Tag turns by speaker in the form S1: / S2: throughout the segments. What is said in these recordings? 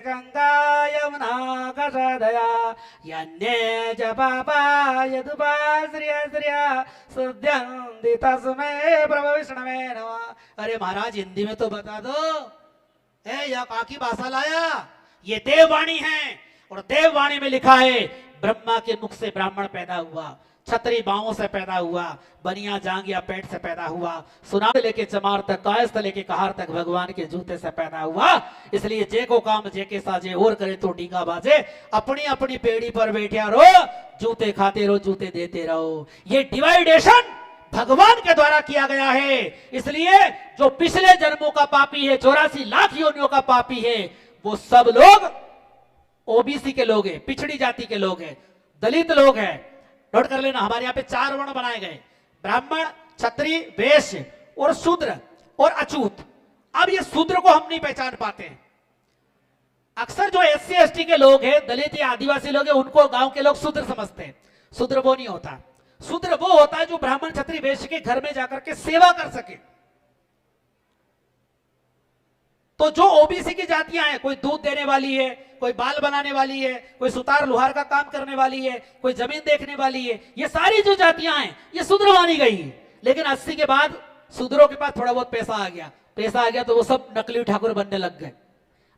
S1: गंगा यमुना कषादया यन्ये च पापा यदुपाश्रिया श्रिया सुद्यन्ति तस्मै प्रभु विष्णवे नमः। अरे महाराज हिंदी में तो बता दो, या काकी भाषा लाया? ये देववाणी है और देववाणी में लिखा है ब्रह्मा के मुख से ब्राह्मण पैदा हुआ, छतरी बाहों से पैदा हुआ, बनिया जांगिया पेट से पैदा हुआ, सुनार लेके चमार तक कायस्थ लेके कहार तक भगवान के जूते से पैदा हुआ। इसलिए जे को काम जे के साजे और करे तो डींगा बाजे, अपनी अपनी पेड़ी पर बैठे रहो, जूते खाते रहो जूते देते रहो। ये डिवाइडेशन भगवान के द्वारा किया गया है। इसलिए जो पिछले जन्मों का पापी है, 84 लाख योनियों का पापी है, वो सब लोग ओबीसी के लोग हैं, पिछड़ी जाति के लोग हैं, दलित लोग हैं। नोट कर लेना, हमारे यहाँ पे 4 वर्ण बनाए गए, ब्राह्मण, क्षत्रिय, वैश्य और शूद्र और अछूत। अब ये शूद्र को हम नहीं पहचान पाते हैं। अक्सर जो SC ST के लोग हैं, दलित या आदिवासी लोग हैं, उनको गांव के लोग शूद्र समझते हैं। शूद्र वो नहीं होता। शूद्र वो होता है जो ब्राह्मण, क्षत्रिय, वैश्य के घर में जाकर के सेवा कर सके। तो जो ओबीसी की जातियां हैं, कोई दूध देने वाली है, कोई बाल बनाने वाली है, कोई सुतार लुहार का काम करने वाली है, कोई जमीन देखने वाली है, ये सारी जो जातियां हैं ये शूद्र मानी गई है। लेकिन 80 के बाद शूद्रों के पास थोड़ा बहुत पैसा आ गया तो वो सब नकली ठाकुर बनने लग गए।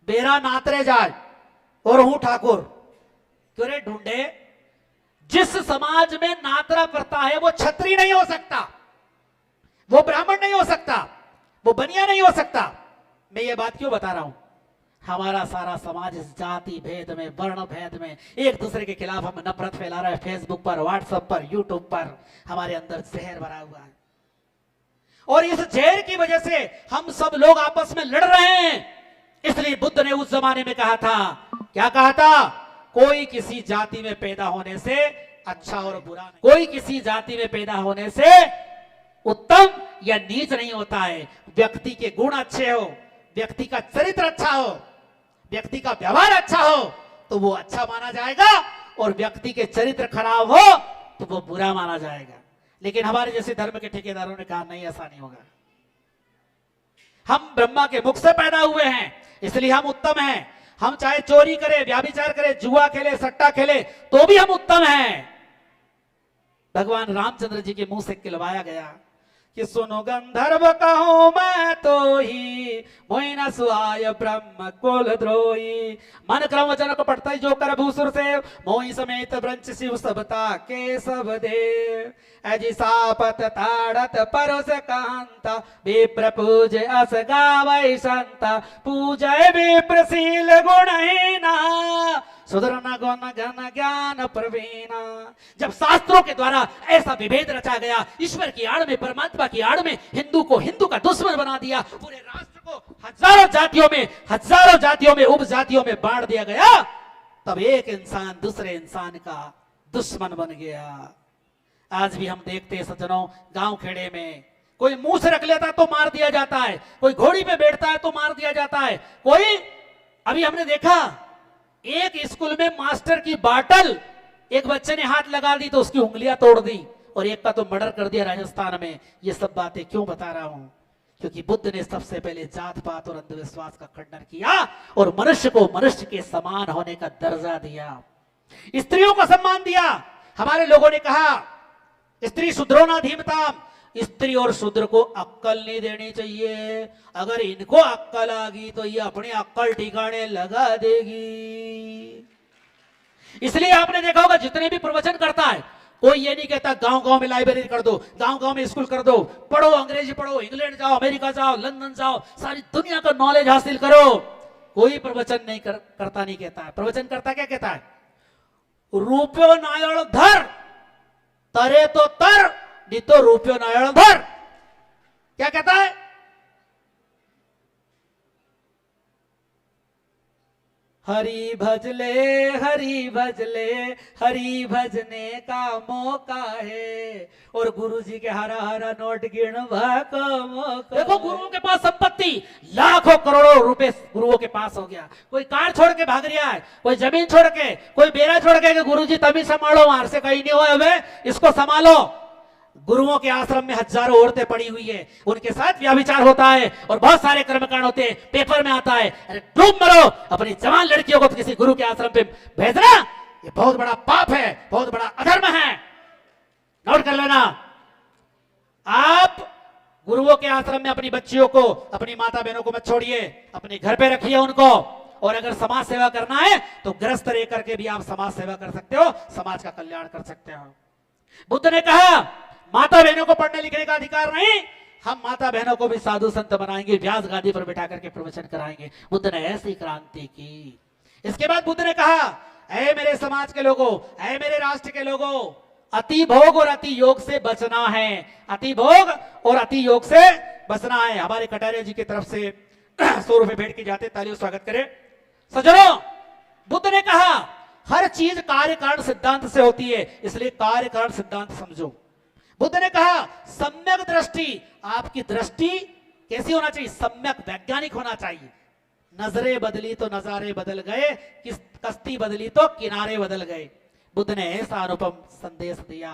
S1: बेरा नातरे जाए और हूं ठाकुर। क्यों रे ढूंढे? जिस समाज में नातरा प्रथा है वो छत्री नहीं हो सकता, वो ब्राह्मण नहीं हो सकता, वो बनिया नहीं हो सकता। मैं ये बात क्यों बता रहा हूं? हमारा सारा समाज इस जाति भेद में, वर्ण भेद में, एक दूसरे के खिलाफ हम नफरत फैला रहे हैं। फेसबुक पर, व्हाट्सएप पर, यूट्यूब पर हमारे अंदर जहर भरा हुआ है और इस जहर की वजह से हम सब लोग आपस में लड़ रहे हैं। इसलिए बुद्ध ने उस जमाने में कहा था, क्या कहा था? कोई किसी जाति में पैदा होने से अच्छा और बुरा नहीं, कोई किसी जाति में पैदा होने से उत्तम या नीच नहीं होता है। व्यक्ति के गुण अच्छे हो, व्यक्ति का चरित्र अच्छा हो, व्यक्ति का व्यवहार अच्छा हो तो वो अच्छा माना जाएगा, और व्यक्ति के चरित्र खराब हो तो वो बुरा माना जाएगा। लेकिन हमारे जैसे धर्म के ठेकेदारों ने कहा नहीं, ऐसा नहीं होगा। हम ब्रह्मा के मुख से पैदा हुए हैं, इसलिए हम उत्तम हैं। हम चाहे चोरी करें, व्याभिचार करें, जुआ खेले, सट्टा खेले, तो भी हम उत्तम हैं। भगवान रामचंद्र जी के मुंह से कहलवाया गया कि सुनो गंधर्व कहूं मैं तो ही, मोहि न सुहाय ब्रह्म कुल द्रोही। मन क्रम वचन को पढ़ता ही जो कर भूसुर से, मोहि समेत ब्रंच शिव सबता के सब देव। अजि सापत ताड़त परोस कांता, विप्र पूज अस गावै संता। पूजय विप्रशील गुणहीना, सुधरना गुण गण ज्ञान प्रवीणा। जब शास्त्रों के द्वारा ऐसा विभेद रचा गया, ईश्वर की आड़ में, परमात्मा की आड़ में हिंदू को हिंदू का दुश्मन बना दिया, पूरे राष्ट्र को हजारों जातियों में उप जातियों में बांट दिया गया, तब एक इंसान दूसरे इंसान का दुश्मन बन गया। आज भी हम देखते हैं सज्जनों, गांव खेड़े में कोई मुंह से रख लेता तो मार दिया जाता है, कोई घोड़ी पे बैठता है तो मार दिया जाता है। कोई, अभी हमने देखा एक स्कूल में मास्टर की बाटल एक बच्चे ने हाथ लगा दी तो उसकी उंगलियां तोड़ दी, और एक का तो मर्डर कर दिया राजस्थान में। ये सब बातें क्यों बता रहा हूं? क्योंकि बुद्ध ने सबसे पहले जात पात और अंधविश्वास का खंडन किया और मनुष्य को मनुष्य के समान होने का दर्जा दिया, स्त्रियों को सम्मान दिया। हमारे लोगों ने कहा स्त्री शूद्रो ना धीमताम, स्त्री और शूद्र को अक्कल नहीं देनी चाहिए। अगर इनको अक्कल आ गई तो ये अपनी अक्कल ठिकाने लगा देगी। इसलिए आपने देखा होगा जितने भी प्रवचन करता है, कोई ये नहीं कहता गांव गांव में लाइब्रेरी कर दो, गांव गांव में स्कूल कर दो, पढ़ो, अंग्रेजी पढ़ो, इंग्लैंड जाओ, अमेरिका जाओ, लंदन जाओ, सारी दुनिया का नॉलेज हासिल करो। कोई प्रवचन नहीं करता नहीं कहता है। प्रवचन करता क्या कहता है? रूपयो नायण धर, तरे तो तर, नहीं तो रूपयो नायण धर। क्या कहता है? हरि भजले, हरि भजले, हरि भजने का मौका है, और गुरु जी के हरा हरा नोट गिनवा का मौका। देखो गुरुओं के पास संपत्ति लाखों करोड़ों रुपए गुरुओं के पास हो गया। कोई कार छोड़ के भाग रहा है, कोई जमीन छोड़ के, कोई बेरा छोड़ के, गुरु जी तभी संभालो, वहां से कहीं नहीं हुआ, इसको संभालो। गुरुओं के आश्रम में हजारों औरतें पड़ी हुई है, उनके साथ व्याभिचार होता है और बहुत सारे कर्मकांड होते हैं, पेपर में आता है। अरे डूब मरो, अपनी जवान लड़कियों को तो किसी गुरु के आश्रम पे भेजना ये बहुत बड़ा पाप है, बहुत बड़ा अधर्म है। नोट कर लेना, आप गुरुओं के आश्रम में अपनी बच्चियों को, अपनी माता बहनों को मत छोड़िए, अपने घर पे रखिए उनको। और अगर समाज सेवा करना है तो गृहस्थ रह करके भी आप समाज सेवा कर सकते हो, समाज का कल्याण कर सकते हो। बुद्ध ने कहा माता बहनों को पढ़ने लिखने का अधिकार नहीं, हम माता बहनों को भी साधु संत बनाएंगे, व्यास गादी पर बैठा करके प्रवचन कराएंगे। बुद्ध ने ऐसी क्रांति की। इसके बाद बुद्ध ने कहा, ऐ मेरे समाज के लोगों, ऐ मेरे राष्ट्र के लोगों, अति भोग और अति योग से बचना है। अति भोग और अति योग से बचना है। हमारे कटारिया जी की तरफ से 100 रुपए भेंट की जाते, तालियों स्वागत करें। सज्जनों, बुद्ध ने कहा हर चीज कार्य कारण सिद्धांत से होती है, इसलिए कार्य कारण सिद्धांत समझो। बुद्ध ने कहा सम्यक दृष्टि, आपकी दृष्टि कैसी होना चाहिए? सम्यक, वैज्ञानिक होना चाहिए। नजरें बदली तो नजारे बदल गए, कश्ती बदली तो किनारे बदल गए। बुद्ध ने ऐसा अनुपम संदेश दिया।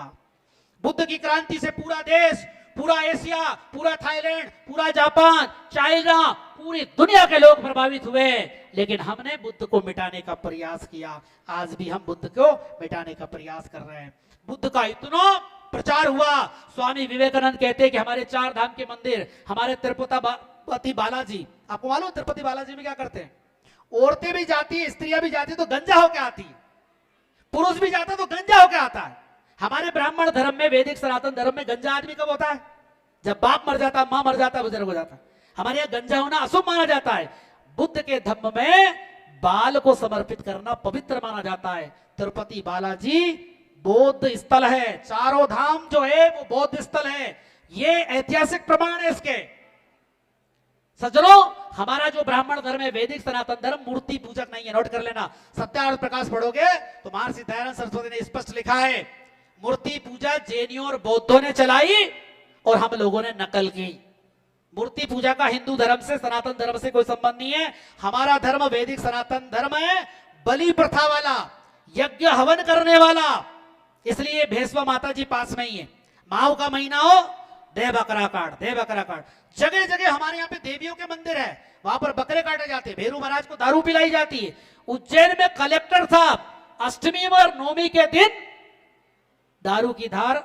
S1: बुद्ध की क्रांति से पूरा देश, पूरा एशिया, पूरा थाईलैंड, पूरा जापान, चाइना, पूरी दुनिया के लोग प्रभावित हुए, लेकिन हमने बुद्ध को मिटाने का प्रयास किया। आज भी हम बुद्ध को मिटाने का प्रयास कर रहे हैं। बुद्ध का इतना प्रचार हुआ, स्वामी विवेकानंद कहते हैं कि हमारे 4 धाम के मंदिर, हमारे तिरुपति बालाजी, आपको मालूम तिरुपति बालाजी में क्या करते हैं? औरतें भी जाती है, स्त्रियां भी जाती है तो गंजा होके आती है, पुरुष भी जाता है तो गंजा होके आता है। हमारे ब्राह्मण धर्म में, वैदिक सनातन धर्म में गंजा आदमी कब होता है? जब बाप मर जाता, मां मर जाता, बुजुर्ग हो जाता। हमारे यहाँ गंजा होना अशुभ माना जाता है। बुद्ध के धम्म में बाल को समर्पित करना पवित्र माना जाता है। तिरुपति बालाजी बौद्ध स्थल है, 4 धाम जो है वो बौद्ध स्थल है। ये ऐतिहासिक प्रमाण है इसके। सज्जनों, हमारा जो ब्राह्मण धर्म है, वैदिक सनातन धर्म, मूर्ति पूजक नहीं है। नोट कर लेना, सत्यार्थ प्रकाश पढ़ोगे तो महर्षि दयानंद सरस्वती ने स्पष्ट लिखा है, मूर्ति पूजा जैनियों और बौद्धों ने चलाई और हम लोगों ने नकल की। मूर्ति पूजा का हिंदू धर्म से, सनातन धर्म से कोई संबंध नहीं है। हमारा धर्म वैदिक सनातन धर्म है, बलि प्रथा वाला, यज्ञ हवन करने वाला। इसलिए भैंसवा माता जी पास नहीं है। माह का महीना हो, दे बकरा काट, दे बकरा काट। जगह जगह हमारे यहाँ पे देवियों के मंदिर है, वहां पर बकरे काटे जाते हैं, भैरू महाराज को दारू पिलाई जाती है। उज्जैन में कलेक्टर साहब अष्टमी और नवमी के दिन दारू की धार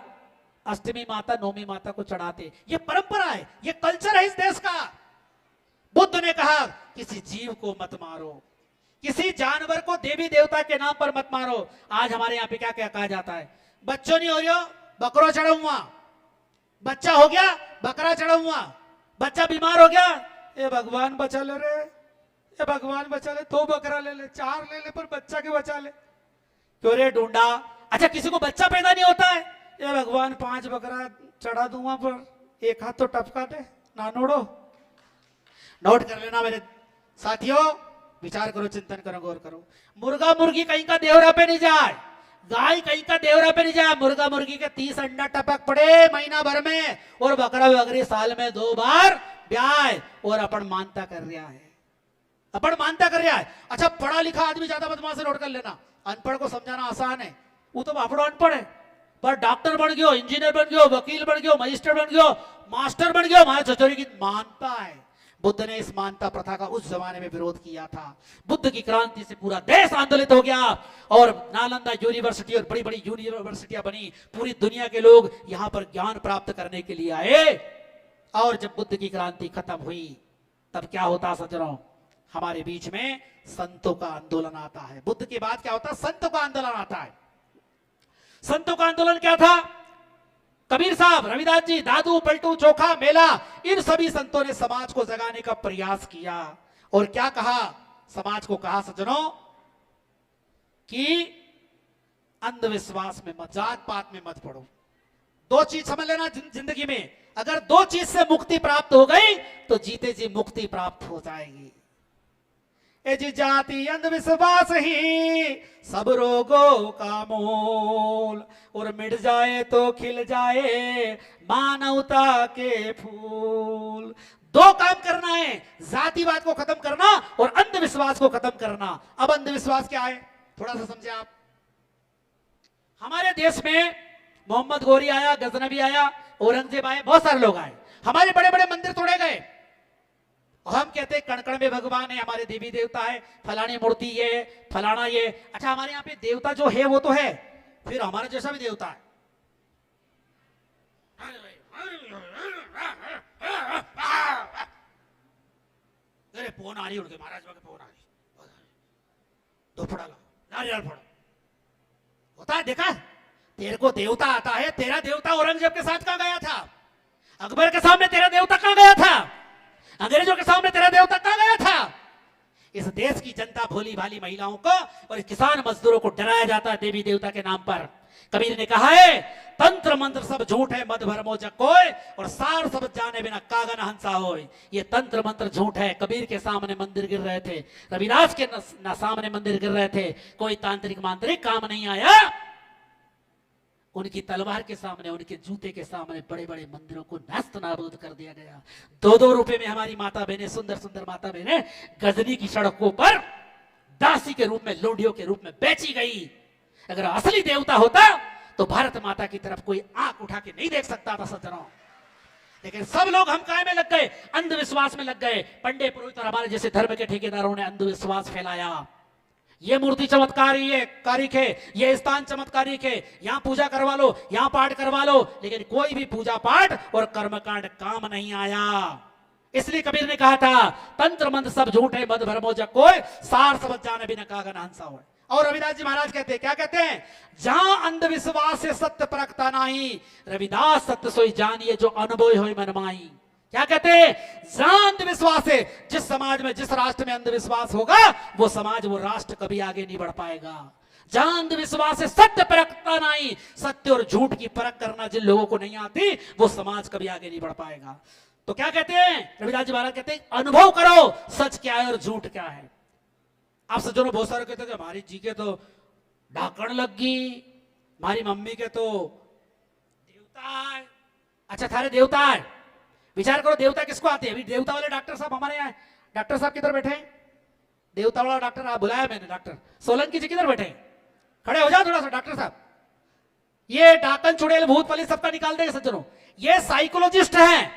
S1: अष्टमी माता, नवमी माता को चढ़ाते। ये परंपरा है, ये कल्चर है इस देश का। बुद्ध ने कहा किसी जीव को मत मारो, किसी जानवर को देवी देवता के नाम पर मत मारो। आज हमारे यहाँ पे क्या क्या कहा जाता है? बच्चों नहीं हो रहा, बकरो चढ़ाऊंगा। बच्चा हो गया, बकरा चढ़ाऊंगा। बच्चा बीमार हो गया, ए भगवान बचा ले रे, ए भगवान बचा ले, 2 बकरा ले ले, 4 ले ले, पर बच्चा के बचा ले। क्यों रे ढूंढा? अच्छा, किसी को बच्चा पैदा नहीं होता है, ए भगवान 5 बकरा चढ़ा दूंगा, पर 1 हाथ तो टपका दे ना। नोट कर लेना मेरे साथियों, विचार करो, चिंतन करो, गौर करो। मुर्गा मुर्गी कहीं का देवरा पे नहीं जाए, गाय कहीं का देवरा पे नहीं जाए। मुर्गा मुर्गी के 30 अंडा टपक पड़े महीना भर में, और बकरा बकरी साल में 2 बार ब्याह, और अपन मानता कर रहा है, अपन मानता कर रहा है। अच्छा, पढ़ा लिखा आदमी ज्यादा बदमाश है, नोट कर लेना। अनपढ़ को समझाना आसान है, वो तो बापड़ो अनपढ़ है, पर डॉक्टर बन गयो, इंजीनियर बन गयो, वकील बन गयो, मजिस्ट्रेट बन गयो, मास्टर बन गयो, हमारे चचोरी की मानता है। बुद्ध ने इस मानता प्रथा का उस जमाने में विरोध किया था। बुद्ध की क्रांति से पूरा देश आंदोलित हो गया, और नालंदा यूनिवर्सिटी और बड़ी बड़ी यूनिवर्सिटियां बनी। पूरी दुनिया के लोग यहां पर ज्ञान प्राप्त करने के लिए आए। और जब बुद्ध की क्रांति खत्म हुई, तब क्या होता सज्जनों? हमारे बीच में संतों का आंदोलन आता है। बुद्ध के बाद क्या होता? संतों का आंदोलन आता है। संतों का आंदोलन क्या था? कबीर साहब, रविदास जी, दादू, पलटू, चोखा, मेला, इन सभी संतों ने समाज को जगाने का प्रयास किया। और क्या कहा? समाज को कहा सज्जनों कि अंधविश्वास में मत, जात पात में मत पड़ो। 2 चीज समझ लेना जिंदगी में, अगर 2 चीज से मुक्ति प्राप्त हो गई तो जीते जी मुक्ति प्राप्त हो जाएगी। ए जी जाति अंधविश्वास ही सब रोगों का मूल, और मिट जाए तो खिल जाए मानवता के फूल। 2 काम करना है, जातिवाद को खत्म करना और अंधविश्वास को खत्म करना। अब अंधविश्वास क्या है, थोड़ा सा समझे आप। हमारे देश में मोहम्मद गोरी आया, गजनबी आया, औरंगजेब आए, बहुत सारे लोग आए, हमारे बड़े बड़े मंदिर तोड़े गए। और हम कहते हैं कणकण में भगवान है, हमारे देवी देवता है, फलानी मूर्ति ये, फलाना ये। अच्छा, हमारे यहाँ पे देवता जो है वो तो है, फिर हमारे जैसा भी देवता है। अरे फोन आ रही, उनके महाराज के फोन आ रही, दो फड़ा लो, नारियल फोड़ो, होता है। देखा, तेरे को देवता आता है, तेरा देवता औरंगजेब के साथ कहां गया था? अकबर के सामने तेरा देवता कहां गया था? अंग्रेजों के सामने तेरा देवता कहां गया था? इस देश की जनता, भोली भाली महिलाओं को और किसान मजदूरों को डराया जाता है देवी देवता के नाम पर। कबीर ने कहा है, तंत्र मंत्र सब झूठ है, मद भरमो जग कोय, और सार सब जाने बिना कागन हंसा होय। ये तंत्र मंत्र झूठ है। कबीर के सामने मंदिर गिर रहे थे, रविदास के सामने मंदिर गिर रहे थे, कोई तांत्रिक मांत्रिक काम नहीं आया। उनकी तलवार के सामने, उनके जूते के सामने बड़े बड़े मंदिरों को नस्त नाबूद कर दिया गया। 2-2 रुपए में हमारी माता बहनें, सुंदर सुंदर माता बहनें गजनी की सड़कों पर दासी के रूप में, लोडियों के रूप में बेची गई। अगर असली देवता होता तो भारत माता की तरफ कोई आंख उठा के नहीं देख सकता था सज्जनों। लेकिन सब लोग हम काय में लग गए, अंधविश्वास में लग गए। पंडित पुरोहित और हमारे जैसे धर्म के ठेकेदारों ने अंधविश्वास फैलाया। ये मूर्ति चमत्कारी है, कारिक है, ये स्थान चमत्कारिक है, यहां पूजा करवा लो, यहां पाठ करवा लो, लेकिन कोई भी पूजा पाठ और कर्मकांड काम नहीं आया। इसलिए कबीर ने कहा था, तंत्र मंत्र सब झूठ है, मद भरमो जग कोय, सार समझ जाने बिना कागन हंसा हो। और रविदास जी महाराज कहते हैं, क्या कहते हैं? जहां अंधविश्वास से सत्य परखता नहीं, रविदास सत्य सोई जानिए, जो अनुभव हो मनमाई। क्या कहते हैं? जहां अंधविश्वास है, जिस समाज में, जिस राष्ट्र में अंधविश्वास होगा, वो समाज, वो राष्ट्र कभी आगे नहीं बढ़ पाएगा। जहां अंधविश्वास है, सत्य परखता नहीं, सत्य और झूठ की परख करना जिन लोगों को नहीं आती, वो समाज कभी आगे नहीं बढ़ पाएगा। तो क्या कहते हैं रविदास जी महाराज? कहते हैं, अनुभव करो सच क्या है और झूठ क्या है। आप सज्जनों बहुत सारे कहते हैं, हमारी जी के तो ढाकण लग गई, हमारी मम्मी के तो देवता है। अच्छा, थारे देवता है, विचार करो देवता किसको आते हैं? अभी देवता वाले डॉक्टर साहब हमारे यहाँ, डॉक्टर साहब किधर बैठे? देवता वाला डॉक्टर बुलाया मैंने, डॉक्टर सोलंकी जी किधर बैठे? खड़े हो जाओ थोड़ा सा डॉक्टर साहब। ये डाकन चुड़ैल भूत पली सबका निकाल देंगे सज्जनों। ये साइकोलॉजिस्ट हैं,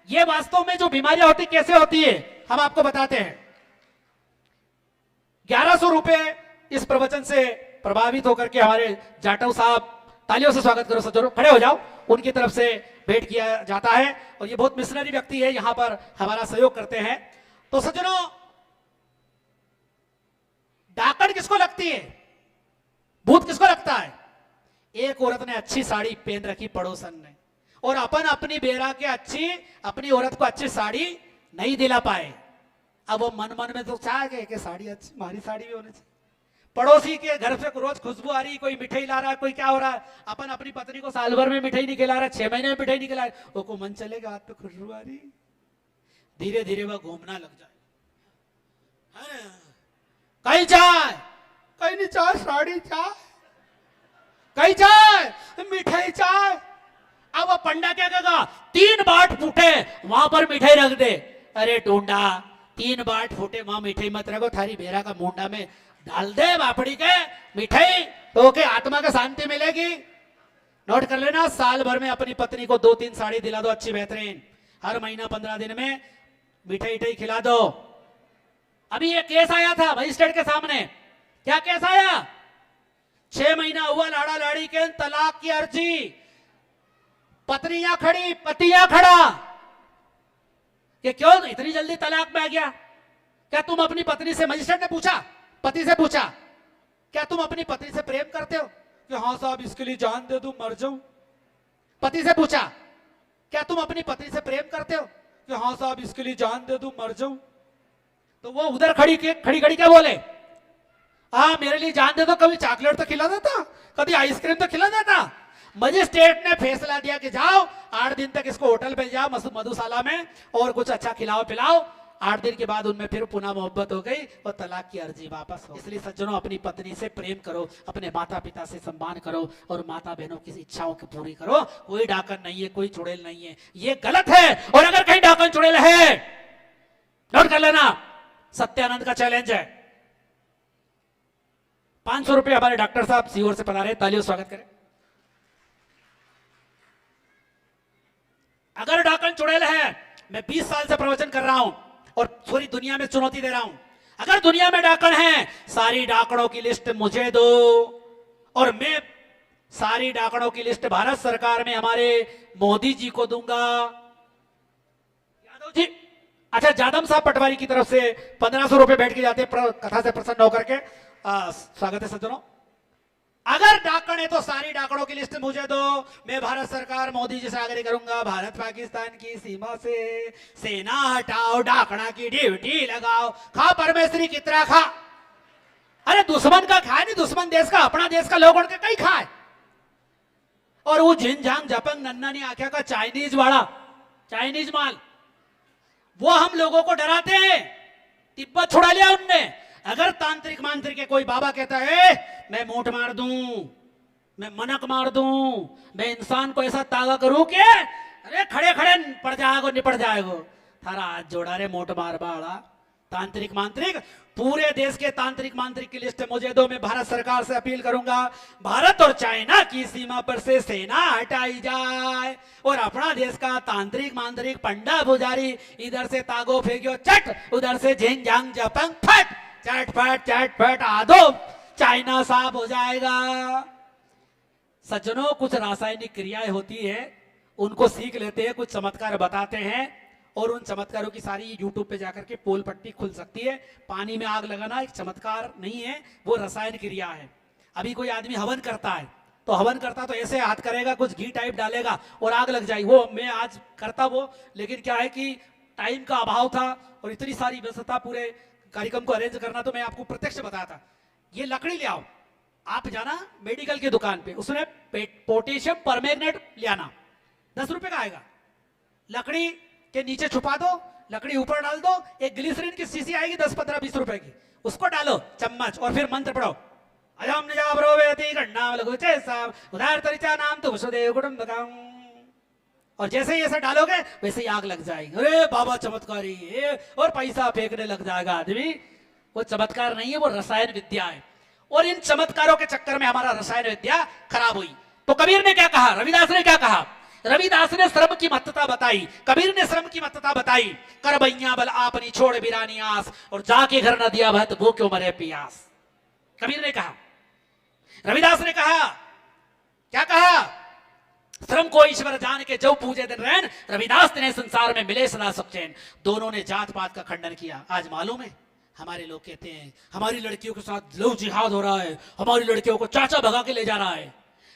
S1: ये वास्तव में जो बीमारियां होती कैसे होती है हम आपको बताते हैं। 1100 रुपए इस प्रवचन से प्रभावित होकर के हमारे जाटव साहब, तालियों से स्वागत करो सज्जनों, खड़े हो जाओ, उनकी तरफ से भेंट किया जाता है। और ये बहुत मिशनरी व्यक्ति है, यहां पर हमारा सहयोग करते हैं। तो सज्जनों, डाकन किसको लगती है, भूत किसको लगता है? एक औरत ने अच्छी साड़ी पहन रखी पड़ोसन ने, और अपन अपनी बेरा के अच्छी, अपनी औरत को अच्छी साड़ी नहीं दिला पाए। अब वो मन मन में तो चाह गए कि साड़ी अच्छी, हमारी साड़ी भी होनी चाहिए। पड़ोसी के घर से रोज खुशबू आ रही, कोई मिठाई ला रहा है, कोई क्या हो रहा है, अपन अपनी पत्नी को साल भर में मिठाई नहीं खिला रहा, 6 महीने में मिठाई नहीं खिला रहा, वो को मन चलेगा हाथ पे खुशबू आ रही, धीरे धीरे वह घूमना लग जाए। कहीं चाय, कहीं नहीं चाय, साड़ी चाय, कहीं चाय, मिठाई चाय। अब वो पंडा क्या कहेगा? 3 बाट फूटे वहां पर मिठाई रख दे। अरे टूंडा, 3 बाट फूटे वहां मिठाई मत रखो, थारी बेरा का मुंडा में डाल दे बापड़ी के मिठाई, तो के आत्मा का शांति मिलेगी। नोट कर लेना, साल भर में अपनी पत्नी को 2-3 साड़ी दिला दो अच्छी बेहतरीन, हर महीना 15 दिन में मिठाई खिला दो। अभी ये केस आया था मजिस्ट्रेट के सामने, क्या केस आया? 6 महीना हुआ लाड़ा लाड़ी के, तलाक की अर्जी, पत्नियां खड़ी, पतियां खड़ा, कि क्यों इतनी जल्दी तलाक में आ गया? क्या तुम अपनी पत्नी से, मजिस्ट्रेट ने पूछा, पति से पूछा, क्या तुम अपनी पत्नी से प्रेम करते हो? कि हाँ साहब, इसके लिए जान दे दूं, मर जाऊं। पति से पूछा, क्या तुम अपनी पत्नी से प्रेम करते हो? कि हाँ साहब, इसके लिए जान दे दूं, मर जाऊं। तो वो उधर खड़ी क्या बोले? हाँ, मेरे लिए जान दे दो, कभी चॉकलेट तो खिला देता, कभी आइसक्रीम तो खिला देता। मजिस्ट्रेट ने फैसला दिया कि जाओ 8 दिन तक इसको होटल पे जाओ, मधुशाला में, और कुछ अच्छा खिलाओ पिलाओ। 8 दिन के बाद उनमें फिर पुनः मोहब्बत हो गई और तलाक की अर्जी वापस हो। इसलिए सज्जनों, अपनी पत्नी से प्रेम करो, अपने माता पिता से सम्मान करो, और माता बहनों की इच्छाओं की पूरी करो। कोई डाकन नहीं है, कोई चुड़ैल नहीं है, ये गलत है। और अगर कहीं डाकन चुड़ैल है, नोट कर लेना, सत्यानंद का चैलेंज है। 500 रुपए हमारे डॉक्टर साहब सीहोर से पधारे, तालियों स्वागत करें। चुड़ैल है। मैं 20 साल से प्रवचन कर रहा हूं और पूरी दुनिया में चुनौती दे रहा हूं। अगर दुनिया में डाकण हैं, सारी डाकणों की लिस्ट मुझे दो और मैं सारी डाकणों की लिस्ट भारत सरकार में हमारे मोदी जी को दूंगा। यादव जी, अच्छा, जादम साहब पटवारी की तरफ से 1500 रुपए बैठ के जाते कथा से प्रसन्न होकर के। स्वागत है सज्जनों। अगर डाकण है तो सारी डाकणों की लिस्ट मुझे दो, मैं भारत सरकार मोदी जी से आग्रह करूंगा, भारत पाकिस्तान की सीमा से सेना हटाओ, डाकणा की ड्यूटी लगाओ। खा परमेश्वरी कितना खा। अरे दुश्मन का खाए नहीं, दुश्मन देश का, अपना देश का लोग उनके कहीं खाए। और वो झिंझांग झपंग नन्ना नहीं आख्या का चाइनीज वाला, चाइनीज माल, वो हम लोगों को डराते हैं। तिब्बत छुड़ा लिया उनने। अगर तांत्रिक मांत्रिक के कोई बाबा कहता है मैं मूठ मार दूं, मैं मनक मार दूं, मैं इंसान को ऐसा तागा करूं कि अरे खड़े खड़े पड़ जाएगो, निपट जाएगो, थारा हाथ जोड़ा रे मोट मार बाड़ा। तांत्रिक मांत्रिक, पूरे देश के तांत्रिक मांत्रिक की लिस्ट मुझे दो। मैं भारत सरकार से अपील करूंगा, भारत और चाइना की सीमा पर से सेना हटाई जाए और अपना देश का तांत्रिक मांत्रिक पंडा पुजारी इधर से तागो फेंकियो चट, उधर से झिंग झांग जपंग फट, चट आदो, चाइना साफ हो जाएगा। सज्जनों, कुछ रासायनिक क्रियाएं होती है, उनको सीख लेते हैं, कुछ चमत्कार बताते हैं और उन चमत्कारों की सारी यूट्यूब पे जाकर के पोल पट्टी खुल सकती है। पानी में आग लगाना एक चमत्कार नहीं है, वो रसायन क्रिया है। अभी कोई आदमी हवन करता है तो हवन करता तो ऐसे हाथ करेगा, कुछ घी टाइप डालेगा और आग लग जाएगी। वो मैं आज करता वो, लेकिन क्या है कि टाइम का अभाव था और इतनी सारी व्यस्तता, पूरे कार्यक्रम को अरेंज करना, तो मैं आपको प्रत्यक्ष बताया था। ये लकड़ी ले आओ, आप जाना मेडिकल की दुकान पे, उसमें पोटेशियम परमैंगनेट ले आना, 10 रुपए का आएगा। लकड़ी के नीचे छुपा दो, लकड़ी ऊपर डाल दो, एक ग्लिसरीन की शीशी आएगी 10, 15, 20 रुपए की, उसको डालो चम्मच और फिर मंत्र पढ़ो, अजम निजाबरो वेति गन्नाम लघुचे साम उदार तरिचा नाम तो वसुदेव कुटुंबकम। और जैसे ही ऐसा डालोगे वैसे ही आग लग जाएगी। अरे बाबा चमत्कारी है, और पैसा फेंकने लग जाएगा आदमी। वो चमत्कार नहीं है, वो रसायन विद्या है। और इन चमत्कारों के चक्कर में हमारा रसायन विद्या खराब हुई। तो कबीर ने क्या कहा, रविदास ने क्या कहा? रविदास ने श्रम की महत्ता बताई, कबीर ने श्रम की महत्ता बताई। कर बैया बल आपनी छोड़ बिरानी आस, और जाके घर न दिया भत वो क्यों मरे पियास। कबीर ने कहा, रविदास ने कहा, क्या कहा? श्रम को ईश्वर जान के जो पूजे दिन रहन, रविदास ने संसार में मिले सदा सुख चैन। दोनों ने जात पात का खंडन किया। आज मालूम है, हमारे लोग कहते हैं हमारी लड़कियों के साथ लव जिहाद हो रहा है, हमारी लड़कियों को चाचा भगा के ले जा रहा है।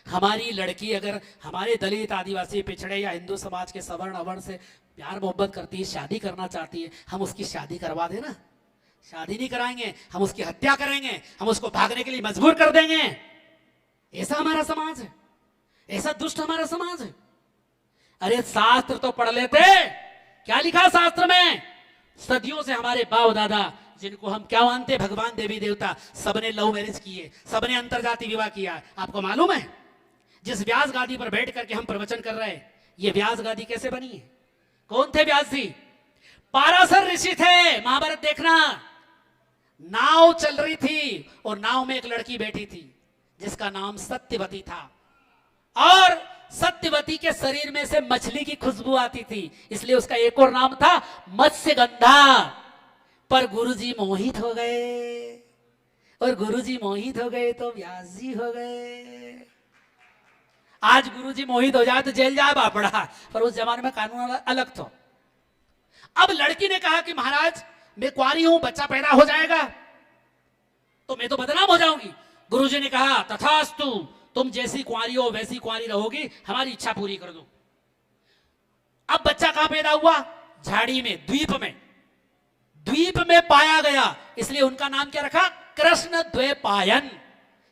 S1: हमारी लड़की अगर हमारे दलित आदिवासी पिछड़े या हिंदू समाज के सवर्ण अवर्ण से प्यार मोहब्बत करती है, शादी करना चाहती है, हम उसकी शादी करवा देना। शादी नहीं कराएंगे, हम उसकी हत्या करेंगे, हम उसको भागने के लिए मजबूर कर देंगे। ऐसा हमारा समाज है, ऐसा दुष्ट हमारा समाज है। अरे शास्त्र तो पढ़ लेते, क्या लिखा शास्त्र में? सदियों से हमारे बाप दादा, जिनको हम क्या मानते, भगवान देवी देवता, सबने लव मैरिज किए, सबने अंतरजाति विवाह किया। आपको मालूम है, जिस व्यास गादी पर बैठ करके हम प्रवचन कर रहे हैं, ये व्यास गादी कैसे बनी है? कौन थे व्यास जी? पाराशर ऋषि थे। महाभारत देखना, नाव चल रही थी और नाव में एक लड़की बैठी थी जिसका नाम सत्यवती था, और सत्यवती के शरीर में से मछली की खुशबू आती थी, इसलिए उसका एक और नाम था मत्स्यगंधा। पर गुरुजी मोहित हो गए, और गुरुजी मोहित हो गए तो व्यास जी हो गए। आज गुरुजी मोहित हो जाए तो जेल जाए बापड़ा, पर उस जमाने में कानून अलग था। अब लड़की ने कहा कि महाराज मैं कुंवारी हूं, बच्चा पैदा हो जाएगा तो मैं तो बदनाम हो जाऊंगी। गुरुजी ने कहा तथास्तु, तुम जैसी कुंवारी हो वैसी कुंवारी रहोगी, हमारी इच्छा पूरी कर दो। अब बच्चा कहां पैदा हुआ? झाड़ी में, द्वीप में पाया गया, इसलिए उनका नाम क्या रखा? कृष्ण द्वैपायन।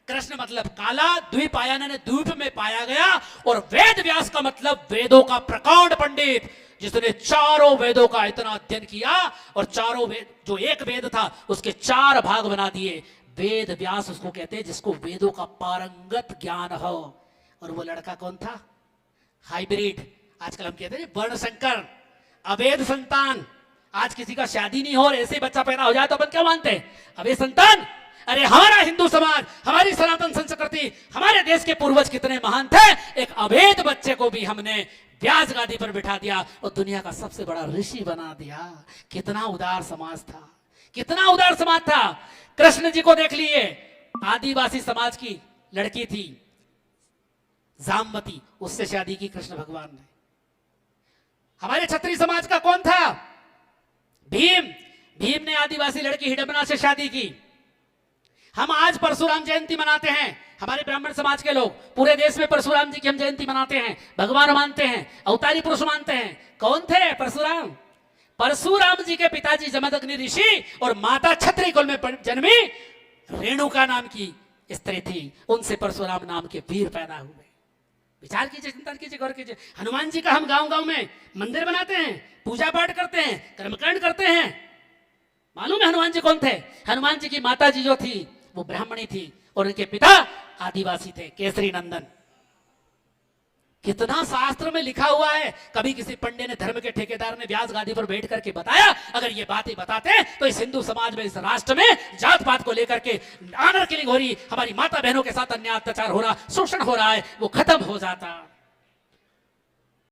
S1: कृष्ण मतलब काला, द्विपायन ने द्वीप में पाया गया। और वेद व्यास का मतलब वेदों का प्रकांड पंडित, जिसने चारों वेदों का इतना अध्ययन किया और चारों वेद, जो एक वेद था उसके 4 भाग बना दिए। वेद व्यास उसको कहते हैं जिसको वेदों का पारंगत ज्ञान हो। और वो लड़का कौन था? हाइब्रिड, आजकल हम कहते हैं वर्ण संकर, अवैध संतान। आज किसी का शादी नहीं हो और ऐसे बच्चा पैदा हो जाए तो अपन क्या मानते हैं? अवैध संतान। अरे हमारा हिंदू समाज, हमारी सनातन संस्कृति, हमारे देश के पूर्वज कितने महान थे। एक अवैध बच्चे को भी हमने व्यास गादी पर बिठा दिया और दुनिया का सबसे बड़ा ऋषि बना दिया। कितना उदार समाज था, कितना उदार समाज था। कृष्ण जी को देख लिए, आदिवासी समाज की लड़की थी जामवती, उससे शादी की कृष्ण भगवान ने। हमारे क्षत्रिय समाज का कौन था? भीम। भीम ने आदिवासी लड़की हिडंबना से शादी की। हम आज परशुराम जयंती मनाते हैं, हमारे ब्राह्मण समाज के लोग पूरे देश में परशुराम जी की हम जयंती मनाते हैं, भगवान मानते हैं, अवतारी पुरुष मानते हैं। कौन थे परशुराम? परशुराम जी के पिताजी जमदग्नि ऋषि और माता क्षत्रिय कुल में जन्मी रेणुका नाम की स्त्री थी, उनसे परशुराम नाम के वीर पैदा हुए। विचार कीजिए, चिंतन कीजिए, गौर कीजिए। हनुमान जी का हम गांव गांव में मंदिर बनाते हैं, पूजा पाठ करते हैं, कर्मकांड करते हैं। मालूम है हनुमान जी कौन थे? हनुमान जी की माता जी जो थी वो ब्राह्मणी थी और उनके पिता आदिवासी थे, केसरी नंदन। कितना शास्त्र में लिखा हुआ है। कभी किसी पंडित ने, धर्म के ठेकेदार ने व्यास गादी पर बैठ करके बताया? अगर ये बातें बताते तो इस हिंदू समाज में, इस राष्ट्र में जात पात को लेकर के आनर किलिंग हो रही, हमारी माता बहनों के साथ अन्याय अत्याचार हो रहा, शोषण हो रहा है, वो खत्म हो जाता।